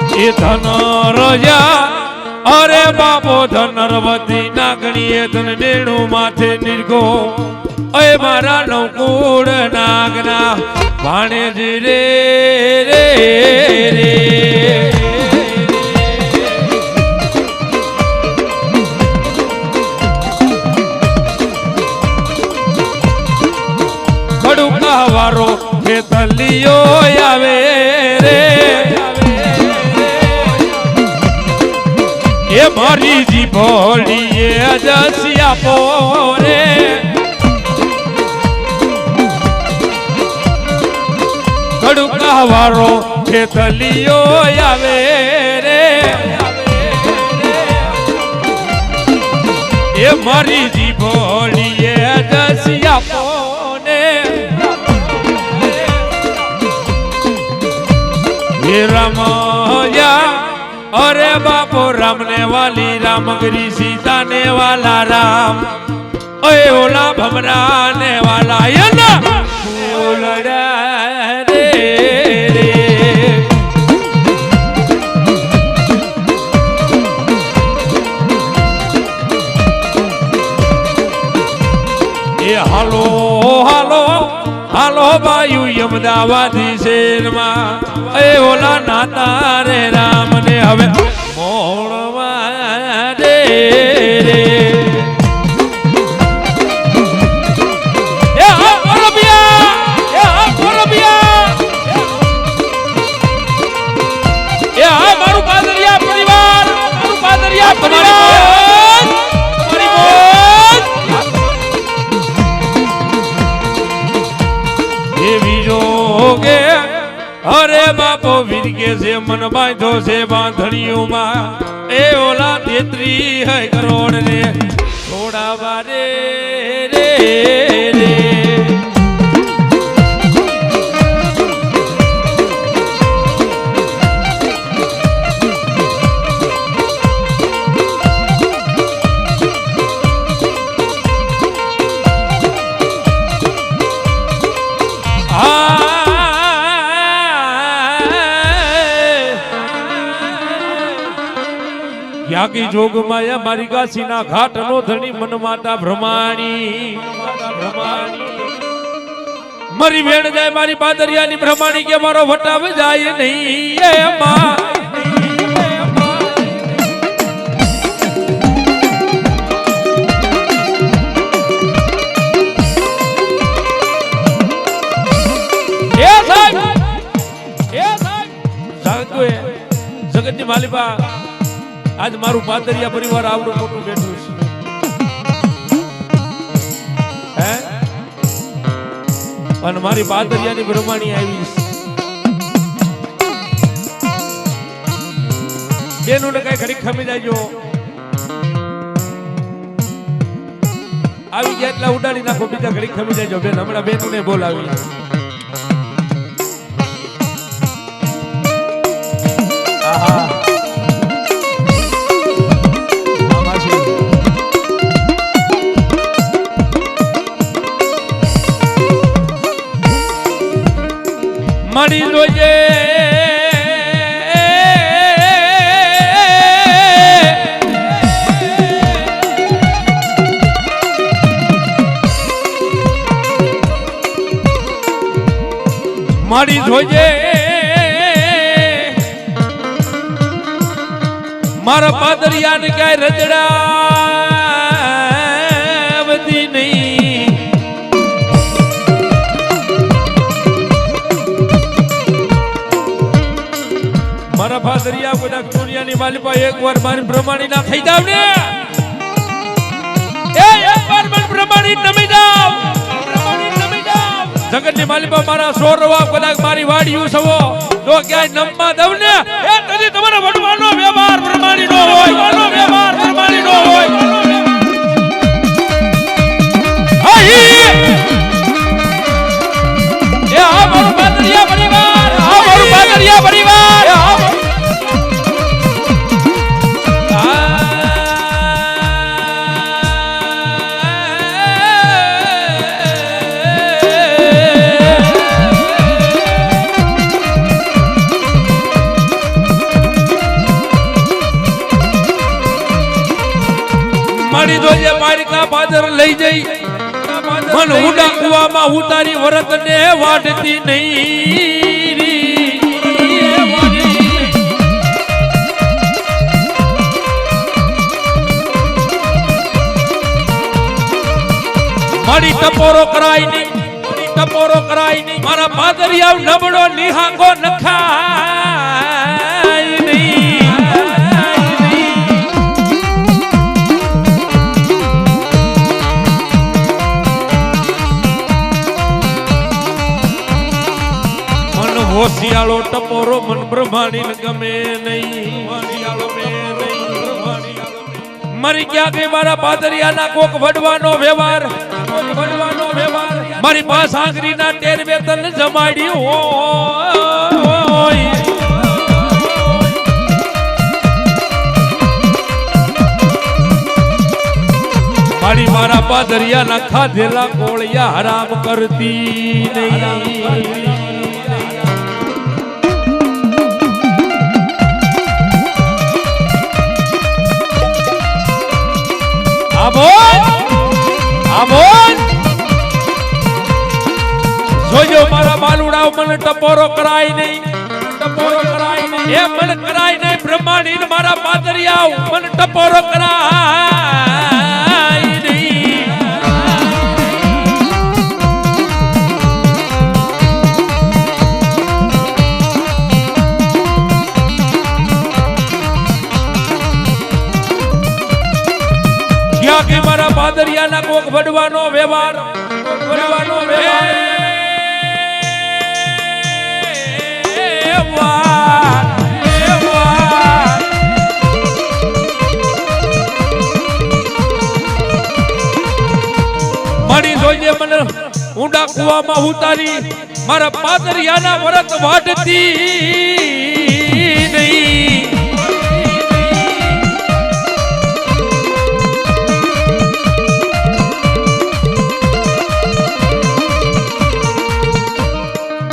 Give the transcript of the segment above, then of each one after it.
એ ધન રજા અરે બાપો ધનરવતી નાગણીએ ધન ડેણું માથે નિર્ગો એ મારા નવકુળ નાગના ભાણેજી રે રે રે કડુકા વારો ખેતલીઓ આવે રે એ મારી જી ભોળીએ અજસિયા પોરે કડુકા વારો ખેતલીઓ આવે રે એ મારી જી ભોળીએ અજસિયા પોને હે રામયા अरे बापो राम ने वाली रामगिरी सीता ने वाला राम ओए ओला भमरा ने वाला ये ना ओलड़ा रे रे ये हालो हालो हालो बायु यमदावादी शेर मा ए ओला नाता रे राम ने हवे मोड़वा रे रे ए हा परबिया ए हा परबिया ए हा मारू पादरिया परिवार मारू पादरिया परिवार ये वीरोगे अरे बापो वीरगे से मन बांधो से बांधड़ियों मा ए ओला तेतरी है करोड़ ने थोड़ा बारे रे रे यागी जोग माया मारी गासीना घाट नो धनी मन माता भ्रमाणी मरी भेड़ जाए मारी पादरिया नी भ्रमाणी के मारो वटाव जाए नहीं ये मां ए साहब जगत नी मालिबा आज मारू पादरिया परिवार आवडो मोटो બેઠું છે હે અને મારી પાદરિયાની બ્રહ્માણી આવી બેનો ને કઈ ઘડી ખમી જાજો આવી ગયા એટલા ઉડાડી નાખો બીજા ઘડી ખમી જાજો બેન હમણાં બેનો ને બોલાવી આહા मरी रोजे मरी रोजे मारा पादरिया ने क्या रजड़ा वती नहीं मारा पादरिया बड़ा दुनिया नी मालिपा एक बार मारी ब्रह्माणी ना खाई जाव ने ए एक बार मन ब्रह्माणी नमी जाव जगत नी मालिपा मारा सोरवा बड़ा मारी वाडियो सवो तो क्या नम्मा दव ने ए तजी तुम्हारा वडवानो व्यवहार ब्रह्माणी नो होय वडवानो व्यवहार ब्रह्माणी नो होय हाय ए आ मारो पादरिया परिवार आ मारो पादरिया परिवार પારકા પાદર લઈ જઈ મન ઉડા કુવામાં ઉતારી વરત ને વાટતી નહીં મારી ટપોરો કરાય નહીં ટપોરો કરાય નહીં મારા પાદરિયા નબળો નિહાકો નખાય નહીં મન હોશિયાળો ટપોરો મન બ્રહ્માણી ગમે નહીં મારી ક્યાં ગઈ મારા પાદરિયાના કોક વડવાનો વ્યવહાર મારી પાસે આંગળીના ટેર વેતન જમાડી હોય મારી મારા પાદરિયાના ખાધેલા કોળિયા હરામ કરતી નહીં જોજો મારા બાલુડાઓ મને ટપોરો કરાય નહીં ટપોરો કરાય નહીં એ મને કરાય નહીં બ્રહ્માણી મારા પાદરિયાઓ મને ટપોરો કરાય નહીં ક્યાં કે મારા પાદરિયાના કોક વડવાનો વ્યવહાર મારી જોઈને મને ઊંડા કુવામાં ઉતારી મારા પાદરિયાના વરત વાટતી નહીં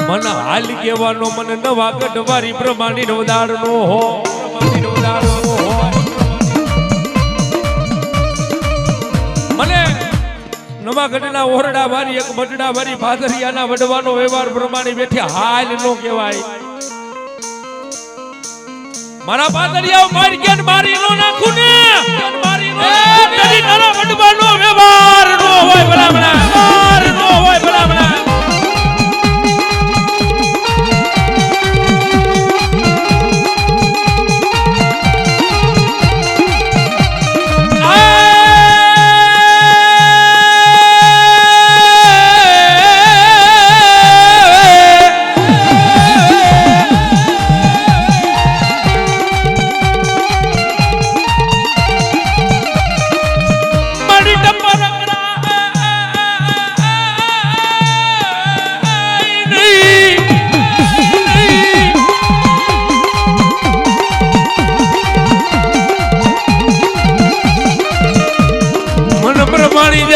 મન હાલ કેવાનો મને નવા ગઢવારી બ્રહ્માની નો દાડનો હો મને નવા ગઢના ઓરડા વારી એક બટડા વારી પાદરિયાના વડવાનો વ્યવહાર પ્રમાણે બેઠી હાલ નો કહેવાય મારા પાદરિયાઓ મારી કે મારી નો નાખું ને મારી નો નદી તારા વડવાનો વ્યવહાર નો હોય ભલામણા વ્યવહાર નો હોય ભલામણા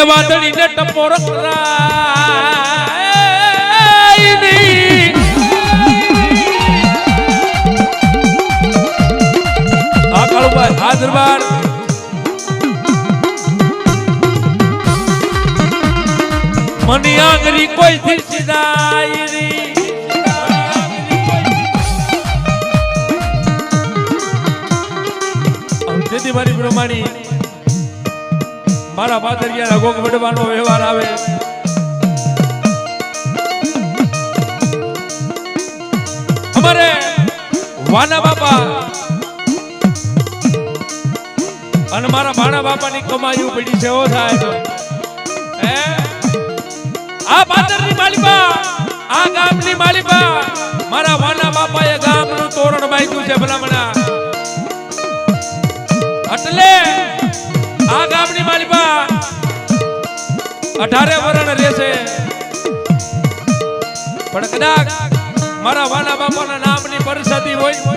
વાદળી ને ટપોરો કરાય નહીં આ કાળુભાઈ આ દરબાર મની આંગરી કોઈ થી સીધાય નહીં અંતેથી મારી બ્રહ્માણી મારા પાદરિયાના ગોગ વડવાનો વ્યવહાર આવે અમારે વાના બાપા અને મારા ભાણા બાપાની કમાયું પડી છે ઓ થાય આ પાદરની માલિકા આ ગામની માલિકા મારા વાના બાપાએ ગામનું તોરણ બાંધ્યું છે ભલામણા એટલે આ ગામની માલિકા 18 વરણ રહેશે પણ કદાચ મારા વાલા બાપાના નામની પરિસ્થિતિ હોય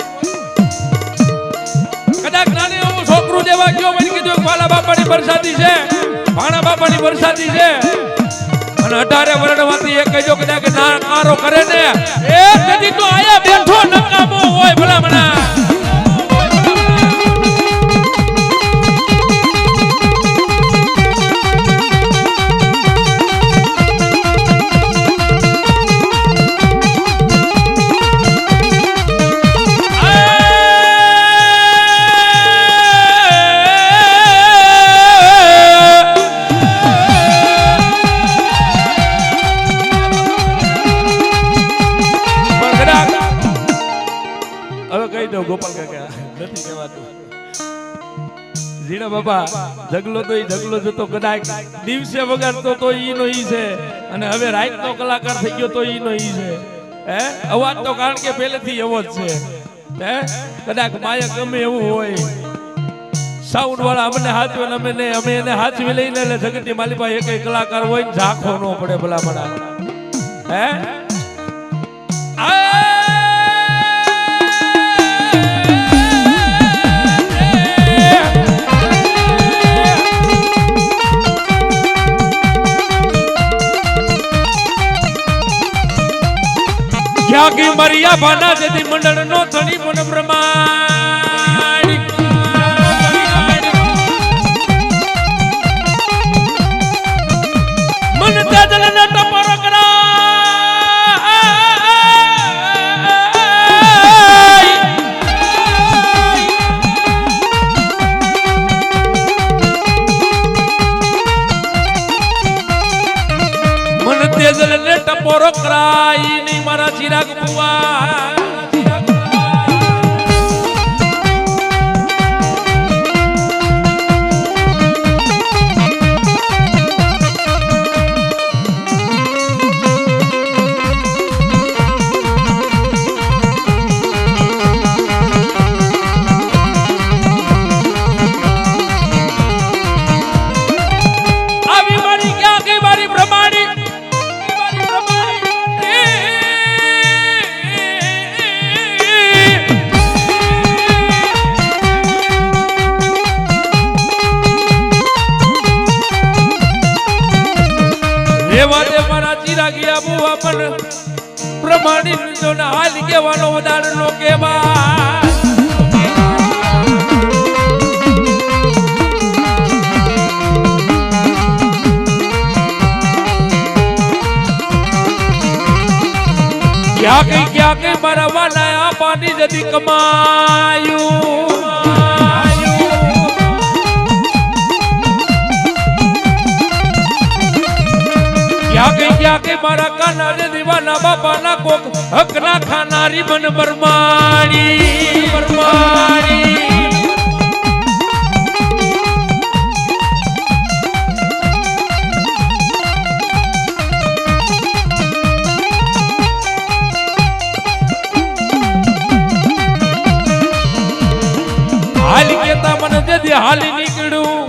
કદાચ નાની હું છોકરું દેવા ગયો મને કીધું વાલા બાપાની પરિસ્થિતિ છે ભાણા બાપાની પરિસ્થિતિ છે અને 18 વરણમાંથી એક કહેજો કદાચ ના કારો કરે ને એ કદી તો આયા બેઠો નકામો હોય ભલામણા ગોપાલ કાકા નથી કહેવાતું. જીણા બાપા ઢગલો તો ઢગલો જતો કદાચ દિવસે વગાડતો તો ઈનો ઈ છે અને હવે રાતનો કલાકાર થઈ ગયો તો ઈનો ઈ છે. હે અવાજ તો કારણ કે પહેલેથી એવો જ છે. હે કદાચ માયા ગમે એવું હોય સાઉન્ડ વાળા અમને હાથવે અમે એને હાથવી લઈને એટલે જગતની માલિપા એક કલાકાર હોય ને ઝાંખો ન પડે ભલા મણા. હે ક્યાંકી મરિયા ભાના જેથી મંડળ નો ધણી મન પ્રમાણિક મન તેજલ ને ટપોર તેજલ ને ટપોરો કરાઈ ની મારા ચિરાગ બુઆ. પ્રમાણિક હાલ કેવાનો વધારે નો કેવા. ક્યાં કઈ મારા વાલા આ પાણી જતી કમાયું. ક્યાં કે મારા કાના રે દીવાના બાપાના કોક હકના ખાનારી બન બરમાણી. હાલ કેતા મને જેથી હાલી નીકળ્યું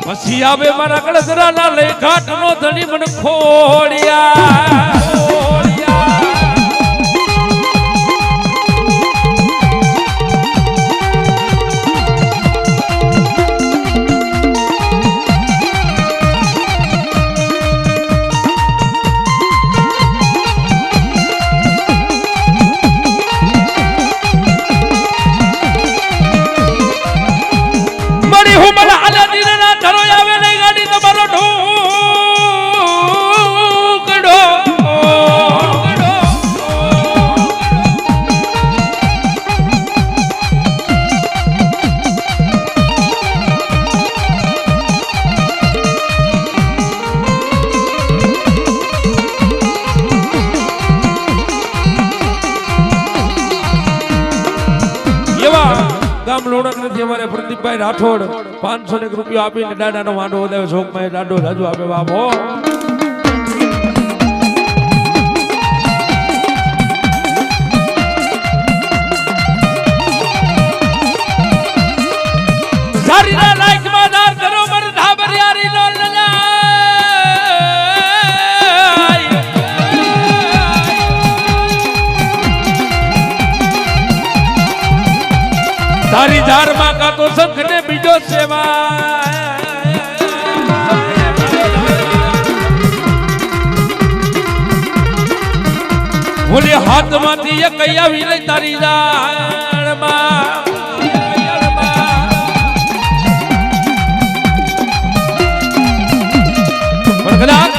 પછી આવે મારા કળસરા ના લઈ ઘાટ નો ધણી મને ખોડિયા. મરી હું મને આલા દીના ધરો આવે નહીં ગાડી તમારો ઢોકડો. એવા ગામ લોણક નથી અમારે પ્રદીપભાઈ રાઠોડ 500 રૂપિયા આપીને દાદાનો વાંડો વધારે શોકમાં દાદો રાજુ આપે બાપો. સારીના લાઈક માં દાર કરો મર ધાબરિયારી નો તારી ધારમાં કા તો શંખ ને બીજો સેવા. બોલી હાથમાંથી એક આવી લઈ તારી ધારમાં. પણ કદાચ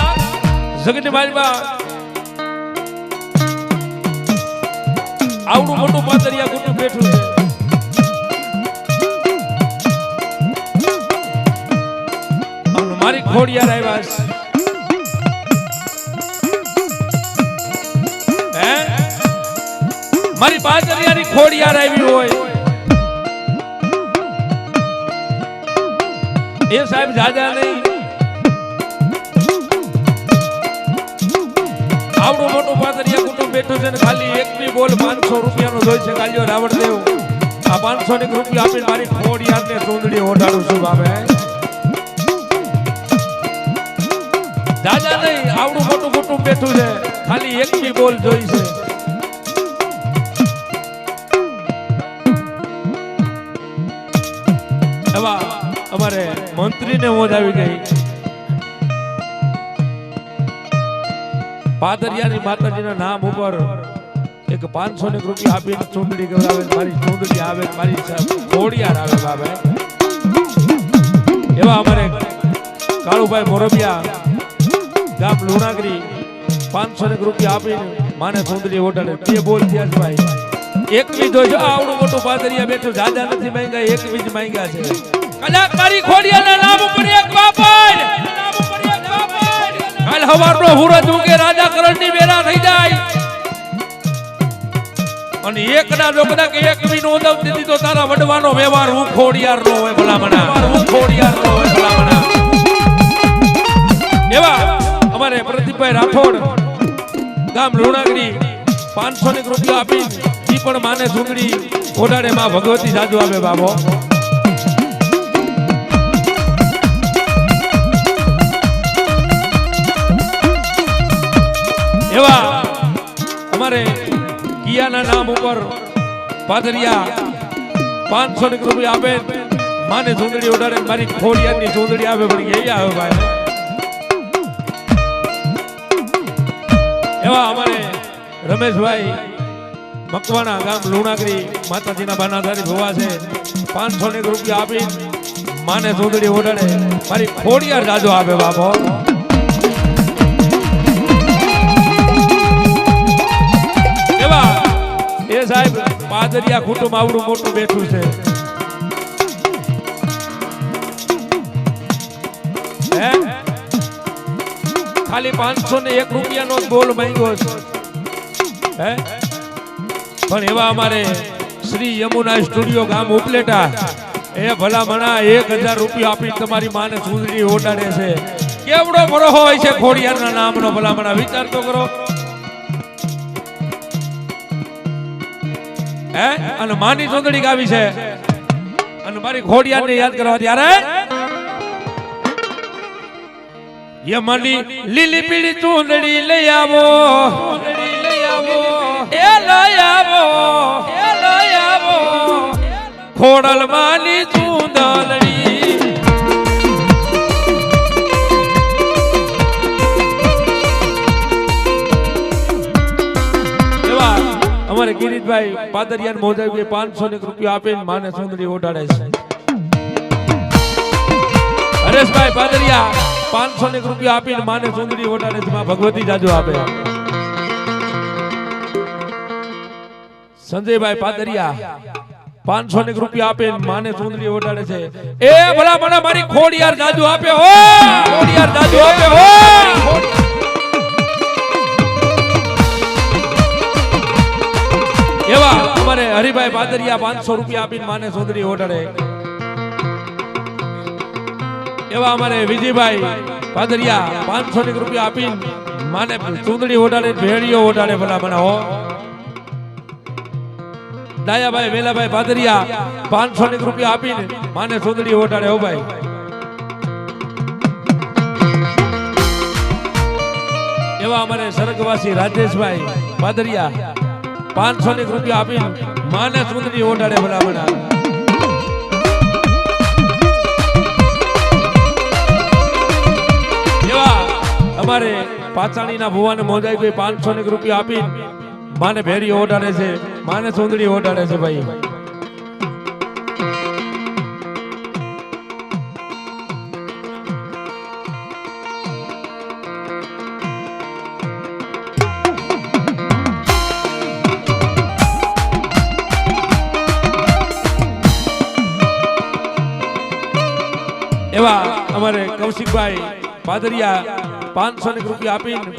જગત મારીમાં આવડું મોટું પાતળિયા કુટુંબ બેઠું છે. મારી ખોડિયાર આવ્યા છે. હે મારી પાદરિયાની ખોડિયાર આવી હોય એ સાહેબ જાજા નહીં આવડું મોટું પાદરિયા કુટુંબ બેઠું છે ને ખાલી એક બી બોલ 500 રૂપિયાનો જોઈ છે કાલ્યો રાવણદેવ આ 500 રૂપિયા આપીને મારી ખોડિયારને ચૂંદડી ઓઢાડું છું બાબે જાજા નહીં આવડું મોટું કુટુંબ બેઠું છે ખાલી એક બી બોલ જોઈ છે એવા અમારે મંત્રીને મોજ આવી ગઈ પાદરિયાની માતાજીના નામ ઉપર એક 500 રૂપિયા આપીને ચૂંદડી ગવડાવે મારી ચૂંદડી આવે મારી ખોડિયાર આવે બાબે એવા અમારે કાળુભાઈ મોરબિયા ગામ લુણાગરી 500 રૂપિયા આપીને માને ચૂંદડી ઓઢાડે બે બોલ ત્યાં ભાઈ એક બી જોજો આવડું મોટું પાદરિયા બેઠું જાજા નથી માંગ્યા એક બી જ માંગ્યા છે કદાચ મારી ખોડિયાના નામ ઉપર એક બાપડ કાલ હવારનો હુરજ ઉગે રાજા કરણની બેરા થઈ જાય અને એકના જોકડા કે એક બી નો દવ દીધી તો તારા વડવાનો વ્યવહાર હું ખોડિયાર નો હોય ભલામણા હું ખોડિયાર નો હોય ભલામણા એવા અમારે પ્રદીપભાઈ રાઠોડ ગામ લુણાગરી 500 રૂપિયા આપી ઈ પણ માને ચૂંદડી ઓઢાડે માં ભગવતી જાજુ આવે બાબો એવા અમારે કિયાના નામ ઉપર પાદરિયા 500 રૂપિયા આપે માને ચૂંદડી ઓઢાડે મારી ખોડિયારની ચૂંદડી આવે પણ એ આવે ભાઈ એવા અમારે રમેશભાઈ મકવાણા ગામ લુણાગરી માતાજીના બાનાધારી ભવા છે 500 રૂપિયા આપી માને ચૂંદડી ઓઢાડે મારી ખોડિયાર જાજો આવે બાપો એવા એ સાહેબ પાદરિયા કુટુંબ આવડું મોટું બેઠું છે ખાલી 501 રૂપિયાનો બોલ માંગ્યો છે હે પણ એવા અમારે શ્રી યમુના સ્ટુડિયો ગામ ઉપલેટા એ ભલામણા 1000 રૂપિયા આપી તમારી માને ચૂંદડી ઓઢાડે છે કેવડો ભરો હોય છે ખોડિયારના નામનો ભલામણા વિચાર તો કરો હે અને માની ચૂંદડી ગાવી છે અને મારી ખોડિયારને યાદ કરવા ત્યારે યમની લીલી પીળી ચૂંદડી લઈ આવો એ લઈ આવો ખોડલ માની ચૂંદડી એવા અમારે કિરીટભાઈ પાદરિયાન મોજાવી 500 રૂપિયા આપીને માને ચૂંદડી ઓઢાડે છે હરેશભાઈ પાદરિયા 500 રૂપિયા આપીને માને ચૂંદડી ઓઢાડે છે માં ભગવતી જાજુ આપે સંજયભાઈ પાદરિયા 500 રૂપિયા આપીને માને ચૂંદડી ઓઢાડે છે એ ભલા મને મારી ખોડિયાર જાજુ આપે હો ખોડિયાર જાજુ આપે હો એવા અમારે હરિભાઈ પાદરિયા 500 રૂપિયા આપીને માને ચૂંદડી ઓઢાડે એવા અમારે વિજયભાઈ પાદરિયા 500 રૂપિયા આપીને માને ચૂંદડી ઓઢાડે ભેળીઓ ઓઢાડે ભલા મને હો દાયાભાઈ વેલાભાઈ પાદરિયા 500 રૂપિયા આપીને માને ચૂંદડી ઓઢાડે હો ભાઈ એવા અમારે સ્વર્ગવાસી રાજેશભાઈ પાદરિયા 500 રૂપિયા આપીને માને ચૂંદડી ઓઢાડે ભલા મને અમારે પાચાણીના ભુવાને મોજાઈ કોઈ 500 રૂપિયા આપી માને ભેરી ઓઢાડે છે માને ચૂંદડી ઓઢાડે છે ભાઈ એવા અમારે કૌશિકભાઈ પાદરિયા 500 રૂપિયા આપીને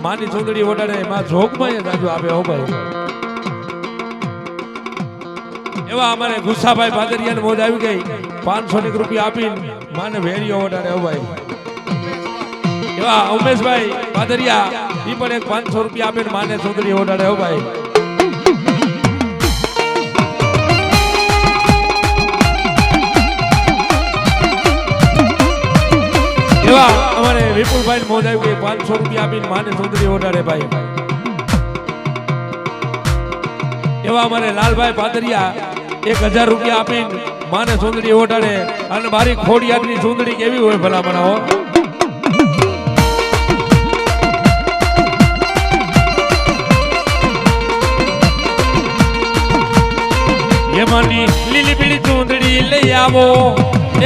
માની ચૂંદડી ઓઢાડે માં જોગમાં જાજુ આપે હો ભાઈ એવા અમારે ગુસ્સાભાઈ ભાદરિયાની મોજ આવી ગઈ 500 રૂપિયા આપીને માને વેરીઓ ઓડાડે ભાઈ એવા ઉમેશભાઈ ભાદરિયા ઈ પણ એક 500 રૂપિયા આપીને માને સુંદરી ઓડાડે ભાઈ એવા અમારે વિપુલભાઈ મોજ આવી ગઈ 500 રૂપિયા આપીને માને સુંદરી ઓડાડે ભાઈ એવા અમારે લાલભાઈ ભાદરિયા 1000 રૂપિયા આપીને માને સુંદરી ઓઢાડે અને મારી ખોડિયારની સુંદરી કેવી હોય ભલા બનાવો એમાંની લીલી પીળી સુંદરી લઈ આવો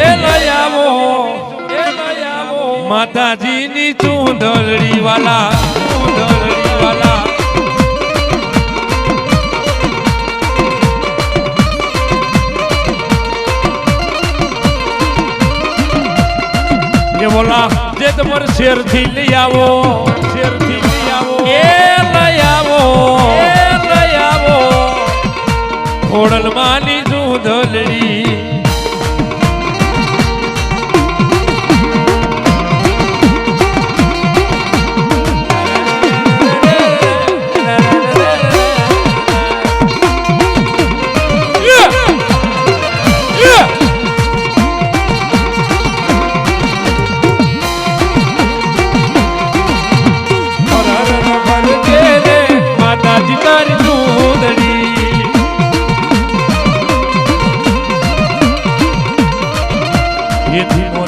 એ લઈ આવો એ લઈ આવો માતાજીની સુંદરી વાલા બોલા જે તમારે શેર થી લઈ આવો એ લઈ આવો ખોડલ માની દૂધલડી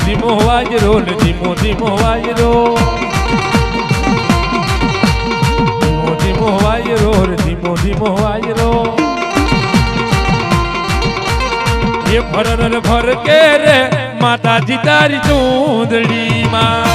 ધીમો વાજરો ધીમો વાજરો ધીમો વાજરો એ ફર કે રે માતાજી તારી ચૂંદડી માં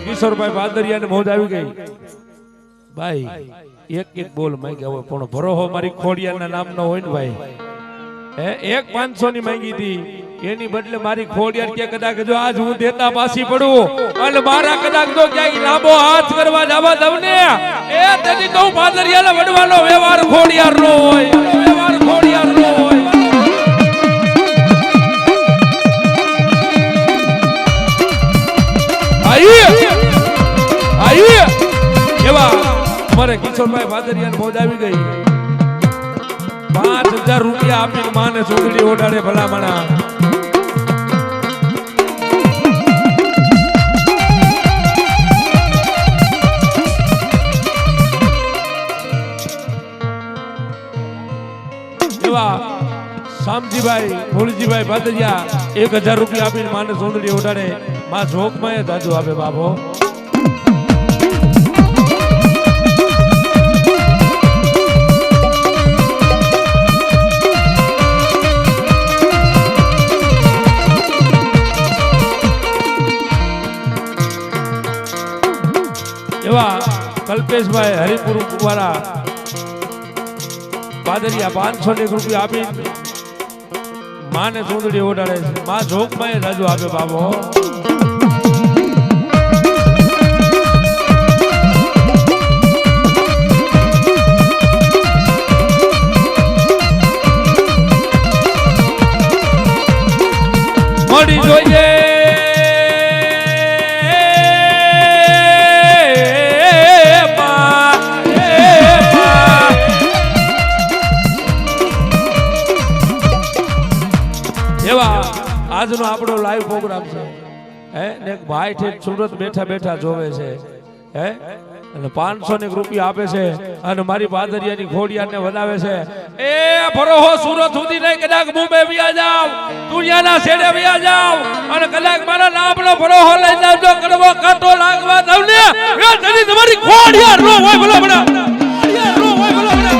કિશોરભાઈ ભાદરિયાને મોજ આવી ગઈ ભાઈ એક બોલ માંગ્યા હોય પણ ભરોહો મારી ખોડિયાના નામનો હોય ને ભાઈ એક 500 ની માંગી હતી એની બદલે મારી ખોડિયાર કે કદાચ જો આજ હું દેતા પાછી પડું અને મારા કદાચ તો ક્યાંય લાંબો હાથ કરવા જવા દઉં ને એ તેથી કહું ભાદરિયાને વડવાનો વ્યવહાર ખોડિયાર નો હોય એવા અમારે કિશોરભાઈ ભાદરિયાને મોજ આવી ગઈ 5000 રૂપિયા આપીને માને સુંદરી ઓઢાડે ભલામણા એવા શામજીભાઈ ભોળજીભાઈ ભાદરિયા 1000 રૂપિયા આપીને માને સુંદરી ઓઢાડે માં જોકમાં દાદુ આપે બાબો એવા કલ્પેશભાઈ હરિપુર વાળા ભાદરિયા 500 રૂપિયા આપી માને સુંદરી ઓઢાડે છે માં જોકમાં દાદુ આપે બાબો મળી જોઈએ આજનો આપણો લાઈવ પ્રોગ્રામ છે હે ને ભાઈ ઠેક સુરત બેઠા જોવે છે હે અને 500 રૂપિયા આપે છે અને મારી પાદરિયાની ખોડિયાને વધાવે છે. એ ભરોહો સુરત સુધી નહીં, કદાચ મુંબઈ વ્યા જાવ, દુનિયાના છેડે વ્યા જાવ અને કદાચ મારા નામનો ભરોહો લઈ જાવજો, કરવો કાંટો લાગવા દઉં ને એ તની તમારી ખોડિયા રો હોય ભલા ભલા ખોડિયા રો હોય ભલા ભલા.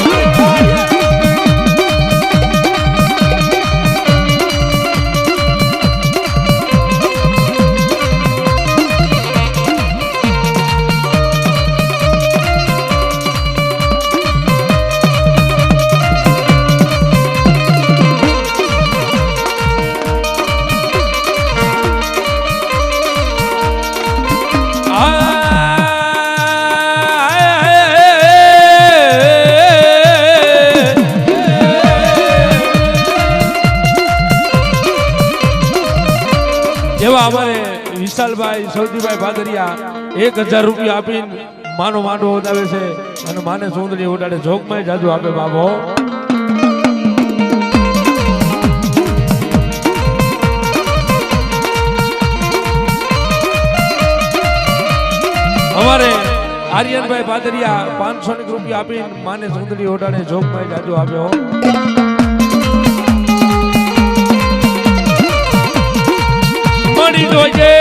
એવા અમારે વિશાલભાઈ સૌદીભાઈ ભાદરિયા 1000 રૂપિયા આપીને માનો માંડવો ઉડાવે છે અને માને સુંદરી ઉડાડે, જોગમાં જાજુ આપે બાબો. અમારે આર્યનભાઈ ભાદરિયા 500 રૂપિયા આપીને માને સુંદરી ઉડાડે, જોગમાં જાજુ આપે હો. મળી જોજે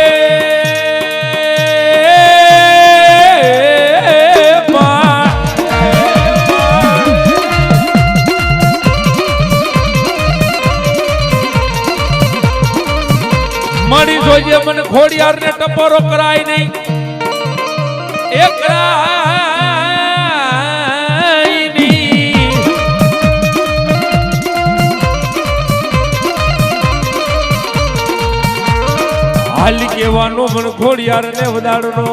મળી જોજે મને ખોડિયાર ને ટપોરો કરાય નહીં, હાલી કેવાનો મન ખોડિયાર ને વધારનો,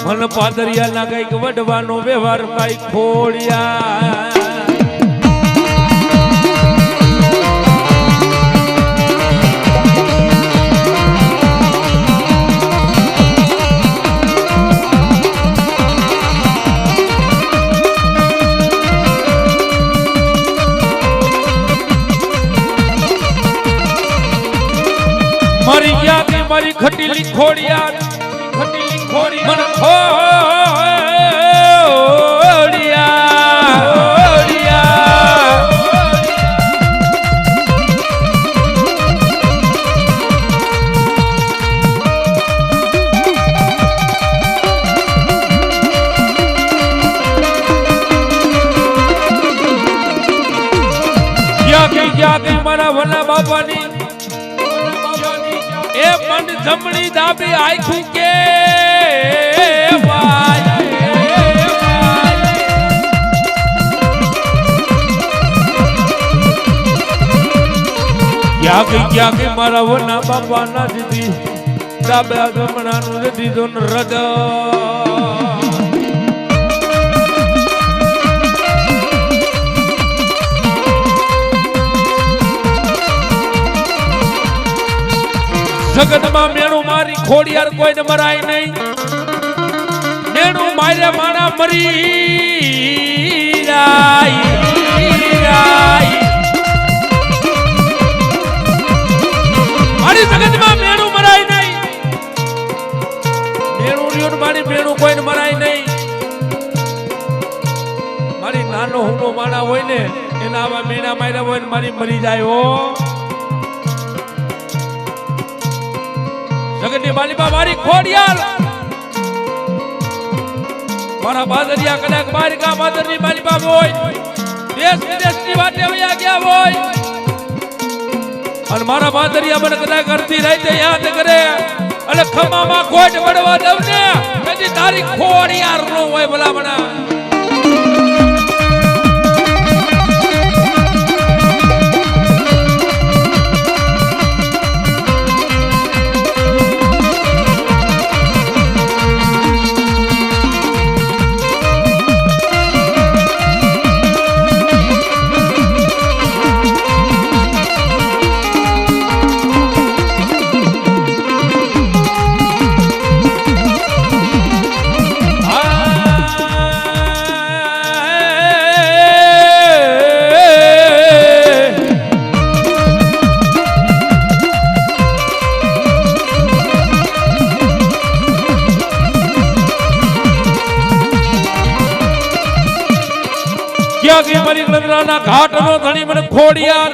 મન પાદરિયા ના કઈક વડવાનો વ્યવહાર કઈ ખોડિયા. મારી યાદ મારી ખટીલી ખોડિયાર, ખટીલી ખોડિયાર મન ખોડિયાર. યાદ મારા વના બાપાની એ મન જમણી દાબી આખું કે ક્યાં કે મારા વના બાપા ના દીધી દાબા જમણાનું દીધો ને રદ. જગતમાં મેણું મારી ખોડિયાર કોઈને મરાય નહીં, મેણું મારે મારા મરી મારી જગતમાં મેણું મરાય નહીં, મેણું રહ્યું મારી મેણું કોઈને મરાય નહીં. મારી નાનો હુનો માણા હોય ને એના આવા મેણા માર્યા હોય ને મારી મરી જાય હો. જગતની માલિકા મારી ખોડિયાર, મારા પાદરિયા કદાચ બાર ગામ માદરની માલિકા હોય, દેશ વિદેશની વાટે વયા ગયા હોય અને મારા પાદરિયા મને કદાચ કરતી રહી યાદ કરે અને ખમામાં કોટ વડવા દઉં ને કદી તારી ખોડિયાર નો હોય ભલામણા. ક્યાં ગઈ મારી ગળદરાના ઘાટનો ધણી મને ખોડિયાર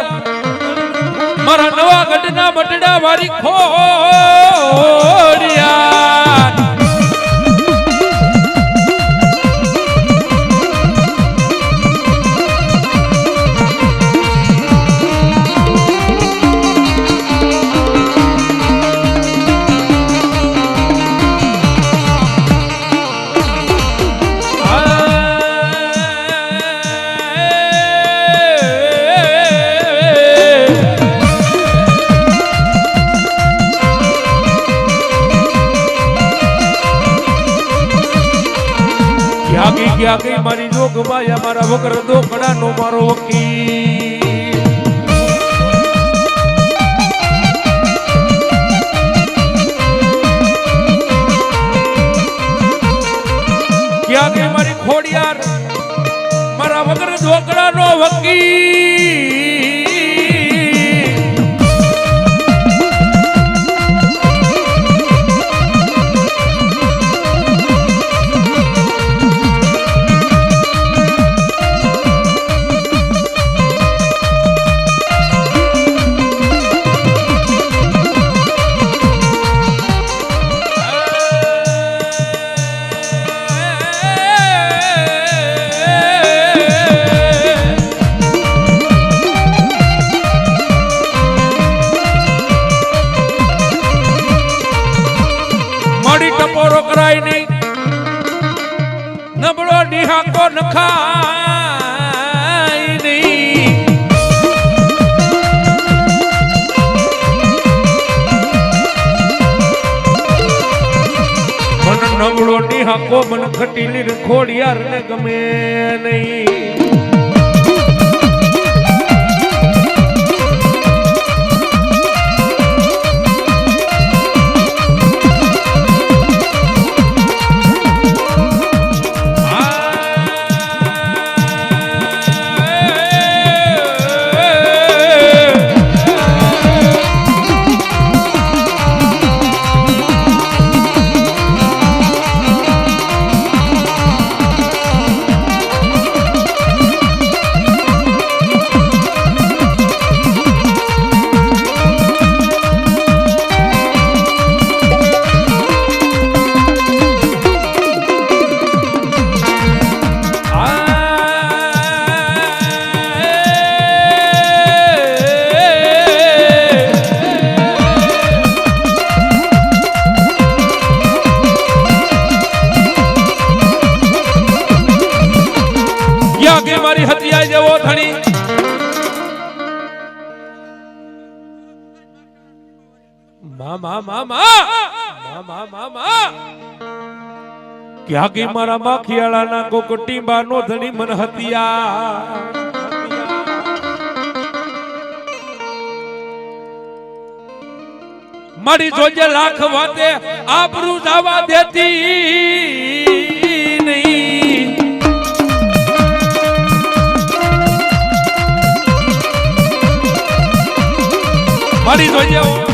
મારા નવા ગઢના બટડા મારી ખોડિયાર ક્યાં ગઈ મારી જોગમાયા મારા વગર દોકડાનો મારો વકીલ ક્યાં ગઈ મારી ખોડિયાર મારા વગર દોકડાનો વકીલ ટપોરો કરાય નહીં નબળો નિહાકો નખાય નહીં મન નબળો નિહાકો મન ખટીલી ખોડિયાર ને ગમે નહીં મારી હત્યા જેવો ધણી મામા મામા મામા મામા ક્યાં ગઈ મારા માખિયાળાના કોકટીબા નો ધણી મન હત્યા મારી જોજે લાખ વાતે આબરૂ જવા દેતી નહીં મારી જોઈએ